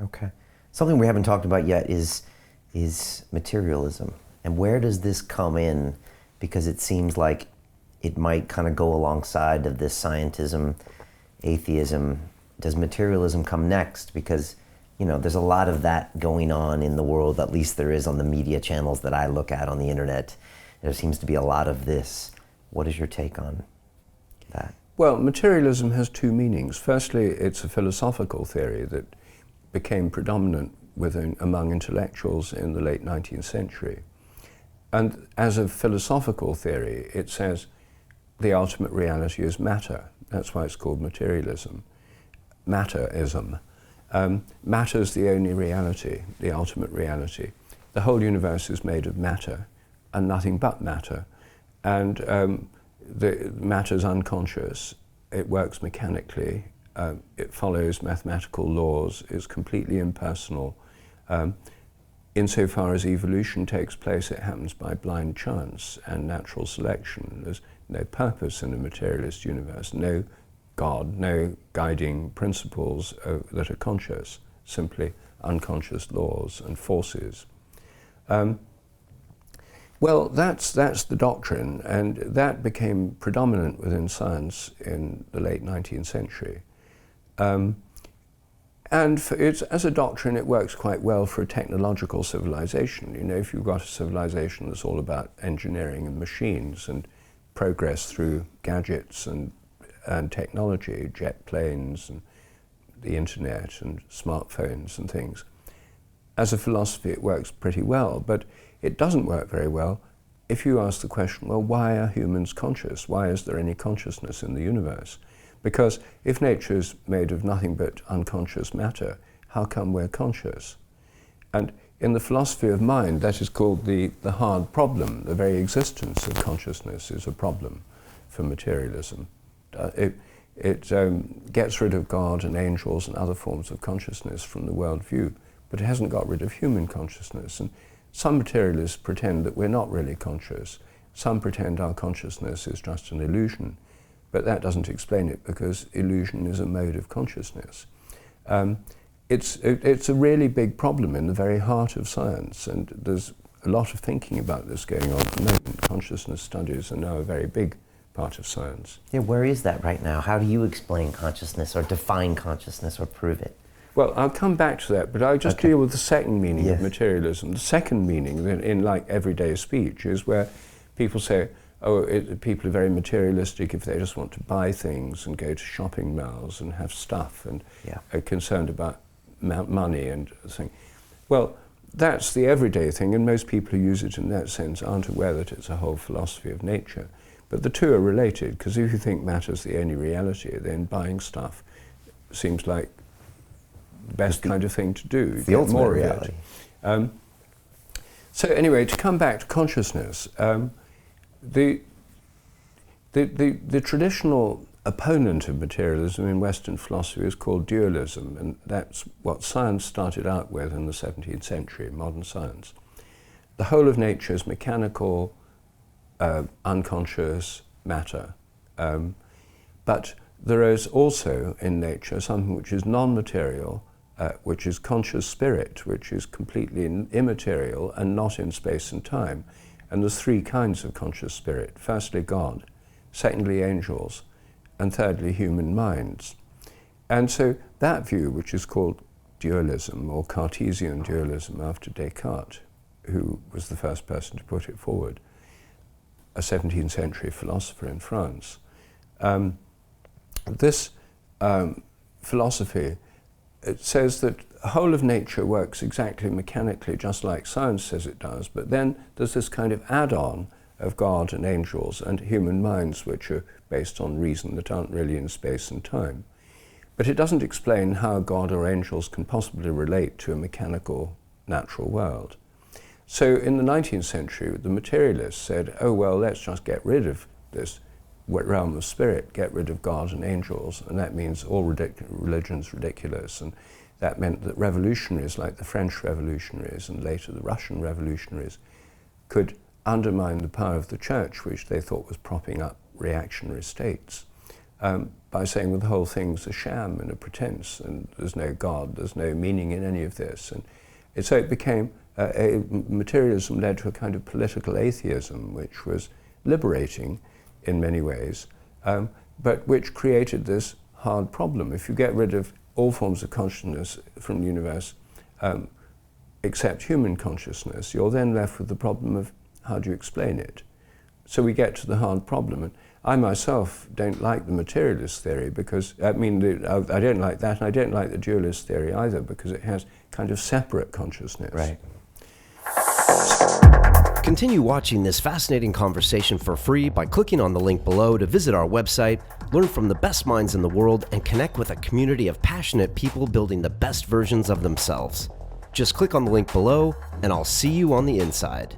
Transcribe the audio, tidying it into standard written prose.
Okay. Something we haven't talked about yet is materialism. And where does this come in? Because it seems like it might kind of go alongside of this scientism, atheism. Does materialism come next? Because, there's a lot of that going on in the world, at least there is on the media channels that I look at on the internet. There seems to be a lot of this. What is your take on that? Well, materialism has two meanings. Firstly, it's a philosophical theory that became predominant among intellectuals in the late 19th century. And as a philosophical theory, it says the ultimate reality is matter. That's why it's called materialism. Matterism. Matter is the only reality, the ultimate reality. The whole universe is made of matter and nothing but matter. And the matter is unconscious. It works mechanically. It follows mathematical laws. It's completely impersonal. Insofar as evolution takes place, it happens by blind chance and natural selection. There's no purpose in a materialist universe, no God, no guiding principles that are conscious, simply unconscious laws and forces. Well, that's the doctrine, and that became predominant within science in the late 19th century. And as a doctrine, it works quite well for a technological civilization. If you've got a civilization that's all about engineering and machines and progress through gadgets and technology, jet planes and the internet and smartphones and things, as a philosophy it works pretty well, but it doesn't work very well if you ask the question, well, why are humans conscious? Why is there any consciousness in the universe? Because if nature is made of nothing but unconscious matter, how come we're conscious? And in the philosophy of mind, that is called the hard problem. The very existence of consciousness is a problem for materialism. It gets rid of God and angels and other forms of consciousness from the worldview, but it hasn't got rid of human consciousness. And some materialists pretend that we're not really conscious. Some pretend our consciousness is just an illusion. But that doesn't explain it, because illusion is a mode of consciousness. It's a really big problem in the very heart of science, and there's a lot of thinking about this going on at the moment. Consciousness studies are now a very big part of science. Yeah, where is that right now? How do you explain consciousness or define consciousness or prove it? Well, I'll come back to that, but I'll just deal with the second meaning of materialism. The second meaning, in like everyday speech, is where people say, people are very materialistic if they just want to buy things and go to shopping malls and have stuff and are concerned about money and things. Well, that's the everyday thing, and most people who use it in that sense aren't aware that it's a whole philosophy of nature. But the two are related, because if you think matter's the only reality, then buying stuff seems like the best kind of thing to do. The ultimate reality. So anyway, to come back to consciousness, the traditional opponent of materialism in Western philosophy is called dualism, and that's what science started out with in the 17th century, modern science. The whole of nature is mechanical, unconscious matter. But there is also in nature something which is non-material, which is conscious spirit, which is completely immaterial and not in space and time. And there's three kinds of conscious spirit. Firstly, God. Secondly, angels. And thirdly, human minds. And so that view, which is called dualism or Cartesian dualism after Descartes, who was the first person to put it forward, a 17th century philosopher in France, this philosophy, it says that the whole of nature works exactly mechanically, just like science says it does, but then there's this kind of add-on of God and angels and human minds, which are based on reason, that aren't really in space and time. But it doesn't explain how God or angels can possibly relate to a mechanical, natural world. So in the 19th century, the materialists said, oh, well, let's just get rid of this realm of spirit, get rid of God and angels, and that means all religion's ridiculous. And that meant that revolutionaries like the French revolutionaries and later the Russian revolutionaries could undermine the power of the church, which they thought was propping up reactionary states. by saying, well, the whole thing's a sham and a pretense, and there's no God, there's no meaning in any of this. And so it became, materialism led to a kind of political atheism, which was liberating in many ways, but which created this hard problem. If you get rid of all forms of consciousness from the universe, except human consciousness, you're then left with the problem of how do you explain it? So we get to the hard problem. And I myself don't like the materialist theory because, I don't like that, and I don't like the dualist theory either because it has kind of separate consciousness. Right. Continue watching this fascinating conversation for free by clicking on the link below to visit our website, learn from the best minds in the world, and connect with a community of passionate people building the best versions of themselves. Just click on the link below, and I'll see you on the inside.